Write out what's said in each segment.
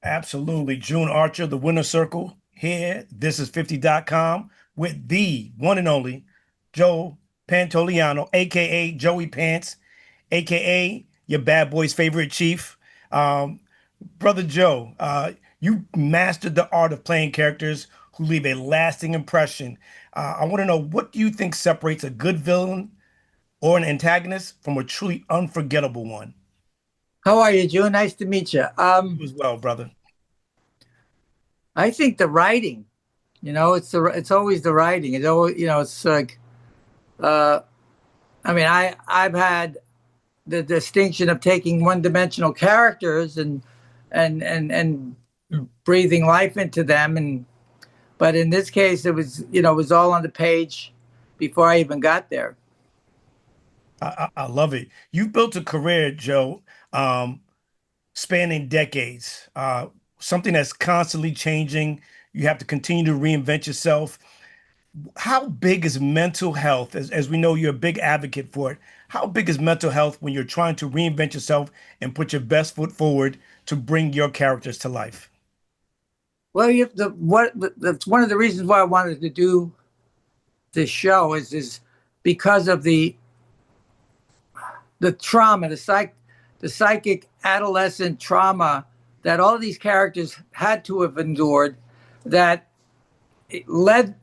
Absolutely. June Archer, the Winner Circle here. This is 50.com with the one and only Joe Pantoliano, aka Joey Pants, aka your bad boy's favorite chief. Um, Brother Joe, you mastered the art of playing characters who leave a lasting impression. I want to know, what do you think separates a good villain or an antagonist from a truly unforgettable one? How are you, June? Nice to meet you. You as well, brother. I think the writing, it's always the writing. It's always, it's like, uh, I've had the distinction of taking one-dimensional characters and breathing life into them, but in this case, it was all on the page before I even got there. I love it. You've built a career, Joe, um, spanning decades, something that's constantly changing. You have to continue to reinvent yourself. How big is mental health? As we know, you're a big advocate for it. How big is mental health when you're trying to reinvent yourself and put your best foot forward to bring your characters to life? Well, that's one of the reasons why I wanted to do this show is because of the trauma, the psychic adolescent trauma that all these characters had to have endured, that it led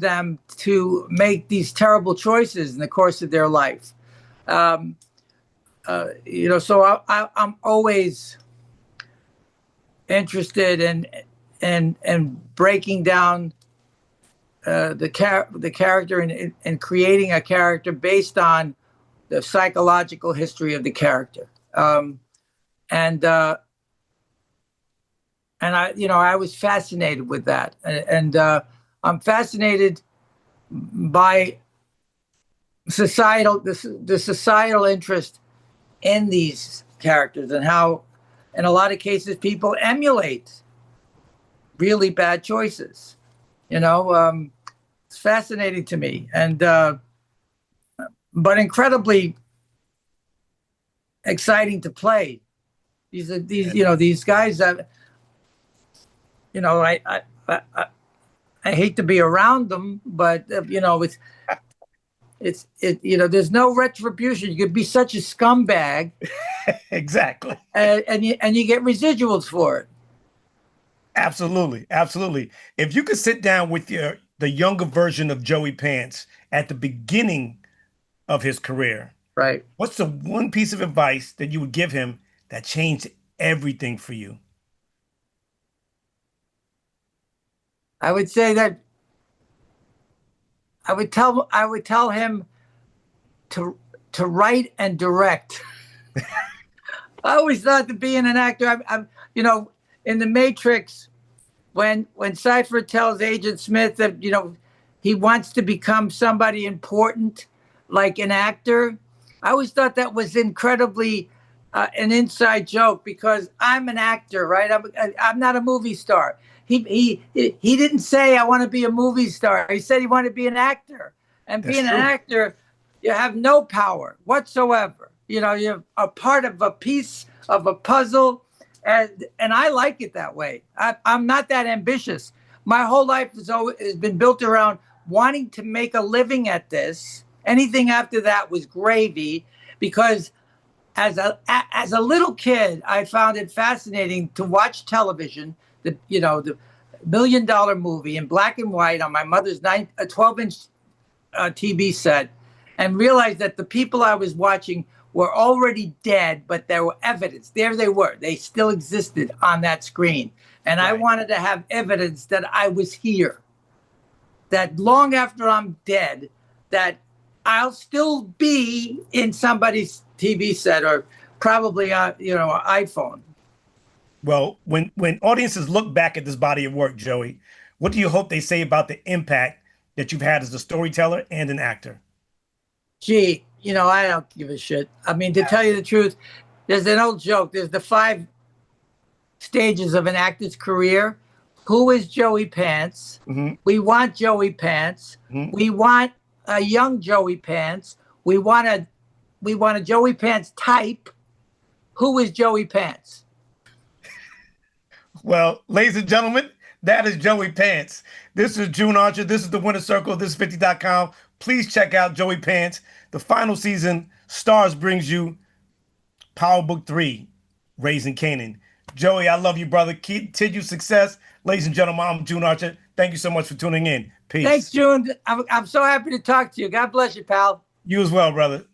them to make these terrible choices in the course of their life. Um, so I'm always interested in breaking down the character and creating a character based on the psychological history of the character. And I was fascinated with that, and I'm fascinated by the societal interest in these characters, and how, in a lot of cases, people emulate really bad choices. It's fascinating to me, and but incredibly exciting to play. These guys that I hate to be around them, but there's no retribution. You could be such a scumbag, Exactly. and you get residuals for it. Absolutely. Absolutely. If you could sit down with the younger version of Joey Pants at the beginning of his career, Right. what's the one piece of advice that you would give him that changed everything for you? I would say that I would tell him to write and direct. I always thought that being an actor, in the Matrix, when Cypher tells Agent Smith that he wants to become somebody important, like an actor, I always thought that was incredibly an inside joke, because I'm an actor, right? I'm not a movie star. He didn't say I want to be a movie star. He said he wanted to be an actor, and That's being an true. actor, you have no power whatsoever. You're a part of a piece of a puzzle, and I like it that way. I'm not that ambitious. My whole life has been built around wanting to make a living at this. Anything after that was gravy, because as a little kid, I found it fascinating to watch television. The $1 million movie in black and white on my mother's 12-inch TV set, and realized that the people I was watching were already dead, but there were evidence. There they were. They still existed on that screen. And I Right. wanted to have evidence that I was here, that long after I'm dead, that I'll still be in somebody's TV set, or probably an iPhone. Well, when audiences look back at this body of work, Joey, what do you hope they say about the impact that you've had as a storyteller and an actor? Gee, I don't give a shit. I mean, to tell you the truth, there's an old joke. There's the 5 stages of an actor's career. Who is Joey Pants? Hmm. We want Joey Pants. Hmm. We want a young Joey Pants. We want a Joey Pants type. Who is Joey Pants? Well, ladies and gentlemen, that is Joey Pants. This is June Archer. This is the Winner Circle. This is 50.com. Please check out Joey Pants. The final season, Stars brings you Power Book 3, Raising Canaan. Joey, I love you, brother. Continue success. Ladies and gentlemen, I'm June Archer. Thank you so much for tuning in. Peace. Thanks, June. I'm so happy to talk to you. God bless you, pal. You as well, brother.